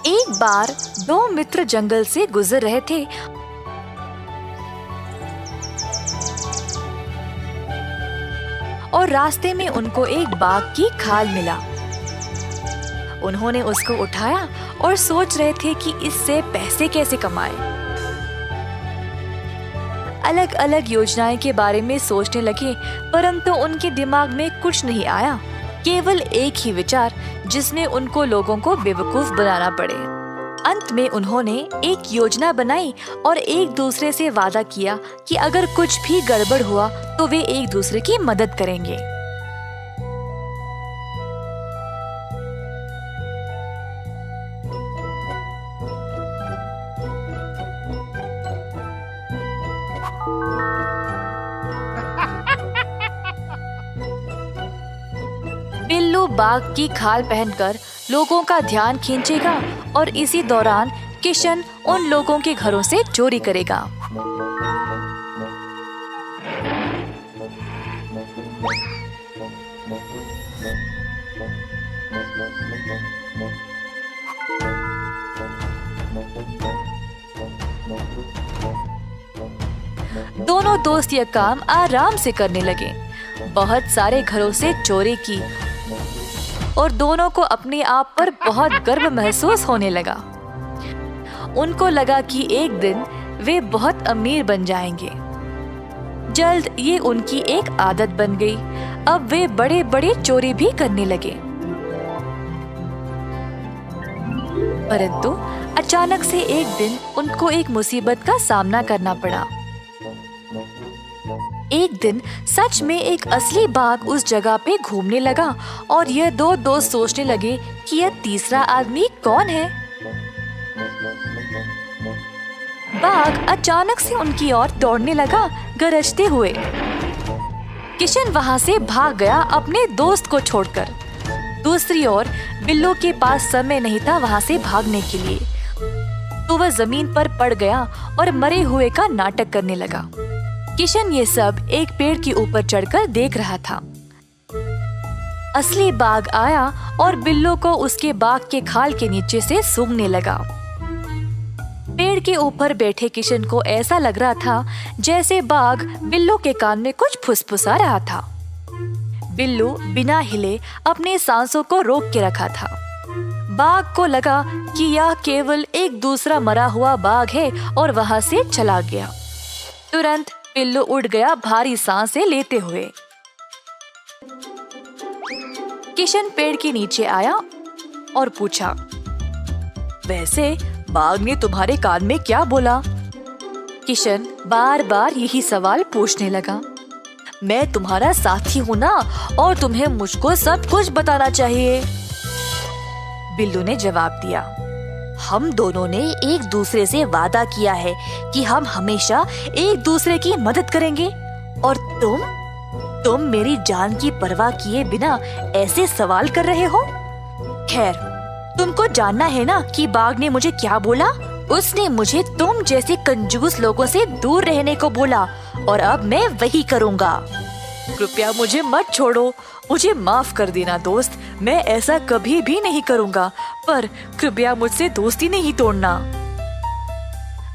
एक बार दो मित्र जंगल से गुजर रहे थे और रास्ते में उनको एक बाघ की खाल मिला। उन्होंने उसको उठाया और सोच रहे थे कि इससे पैसे कैसे कमाएं। अलग अलग योजनाएं के बारे में सोचने लगे, परंतु उनके दिमाग में कुछ नहीं आया, केवल एक ही विचार जिसमें उनको लोगों को बेवकूफ बनाना पड़े। अंत में उन्होंने एक योजना बनाई और एक दूसरे से वादा किया कि अगर कुछ भी गड़बड़ हुआ तो वे एक दूसरे की मदद करेंगे। बिल्लू बाघ की खाल पहनकर लोगों का ध्यान खींचेगा और इसी दौरान किशन उन लोगों के घरों से चोरी करेगा। दोनों दोस्त यह काम आराम से करने लगे। बहुत सारे घरों से चोरी की और दोनों को अपने आप पर बहुत गर्व महसूस होने लगा। उनको लगा कि एक दिन वे बहुत अमीर बन जाएंगे। जल्द ये उनकी एक आदत बन गई। अब वे बड़े बड़े चोरी भी करने लगे। परंतु अचानक से एक दिन उनको एक मुसीबत का सामना करना पड़ा। एक दिन सच में एक असली बाघ उस जगह पे घूमने लगा और यह दो दोस्त सोचने लगे कि यह तीसरा आदमी कौन है। बाघ अचानक से उनकी ओर दौड़ने लगा, गरजते हुए। किशन वहां से भाग गया अपने दोस्त को छोड़कर। दूसरी ओर बिल्लू के पास समय नहीं था वहां से भागने के लिए, तो वह जमीन पर पड़ गया और मरे हुए का नाटक करने लगा। किशन ये सब एक पेड़ के ऊपर चढ़कर देख रहा था। असली बाघ आया और बिल्लू को उसके बाघ के खाल के नीचे से सूंघने लगा। पेड़ के ऊपर बैठे किशन को ऐसा लग रहा था जैसे बाघ बिल्लू के कान में कुछ फुसफुसा रहा था। बिल्लू बिना हिले अपने सांसों को रोक के रखा था। बाघ को लगा कि यह केवल एक दूसरा मरा हुआ बाघ है और वहां से चला गया। तुरंत बिल्लू उड़ गया भारी सांसें लेते हुए। किशन पेड़ के नीचे आया और पूछा, वैसे बाघ ने तुम्हारे कान में क्या बोला? किशन बार बार यही सवाल पूछने लगा। मैं तुम्हारा साथी हूँ ना, और तुम्हें मुझको सब कुछ बताना चाहिए। बिल्लू ने जवाब दिया, हम दोनों ने एक दूसरे से वादा किया है कि हम हमेशा एक दूसरे की मदद करेंगे, और तुम मेरी जान की परवाह किए बिना ऐसे सवाल कर रहे हो। खैर, तुमको जानना है ना कि बाघ ने मुझे क्या बोला? उसने मुझे तुम जैसे कंजूस लोगों से दूर रहने को बोला, और अब मैं वही करूँगा। कृपया मुझे मत छोड़ो, मुझे माफ कर देना दोस्त, मैं ऐसा कभी भी नहीं करूँगा, पर कृपया मुझसे दोस्ती नहीं तोड़ना।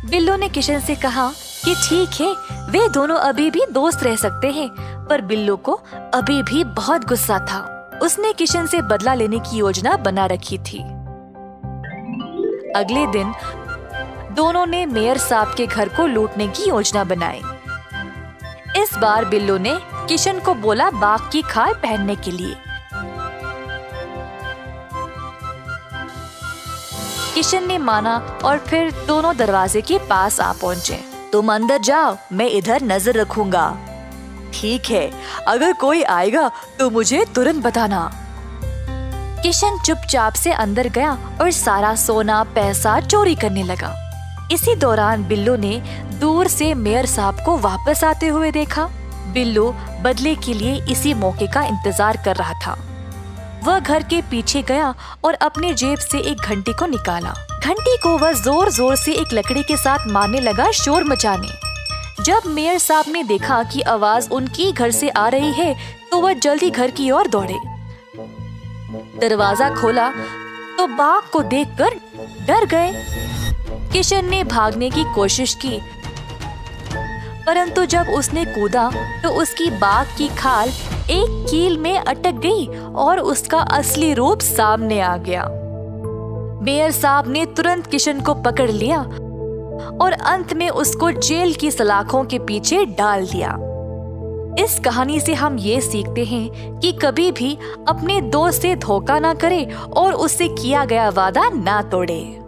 बिल्लू ने किशन से कहा कि ठीक है, वे दोनों अभी भी दोस्त रह सकते हैं, पर बिल्लू को अभी भी बहुत गुस्सा था। उसने किशन से बदला लेने की योजना बना रखी थी। अगले दिन दोनों ने मेयर साहब के घर को लूटने की योजना बनाई। इस बार बिल्लू ने किशन को बोला बाघ की खाल पहनने के लिए। किशन ने माना और फिर दोनों दरवाजे के पास आ पहुँचे। तुम अंदर जाओ, मैं इधर नजर रखूंगा। ठीक है, अगर कोई आएगा तो मुझे तुरंत बताना। किशन चुपचाप से अंदर गया और सारा सोना पैसा चोरी करने लगा। इसी दौरान बिल्लू ने दूर से मेयर साहब को वापस आते हुए देखा। बिल्लू बदले के लिए इसी मौके का इंतजार कर रहा था। वह घर के पीछे गया और अपने जेब से एक घंटी को निकाला। घंटी को वह जोर जोर से एक लकड़ी के साथ मारने लगा, शोर मचाने। जब मेयर साहब ने देखा कि आवाज उनकी घर से आ रही है, तो वह जल्दी घर की ओर दौड़े। दरवाजा खोला तो बाघ को देखकर डर गए। किशन ने भागने की कोशिश की, परंतु जब उसने कूदा तो उसकी बाघ की खाल एक कील में अटक गई और उसका असली रूप सामने आ गया। मेयर साहब ने तुरंत किशन को पकड़ लिया और अंत में उसको जेल की सलाखों के पीछे डाल दिया। इस कहानी से हम ये सीखते हैं कि कभी भी अपने दोस्त से धोखा ना करें और उससे किया गया वादा ना तोड़े।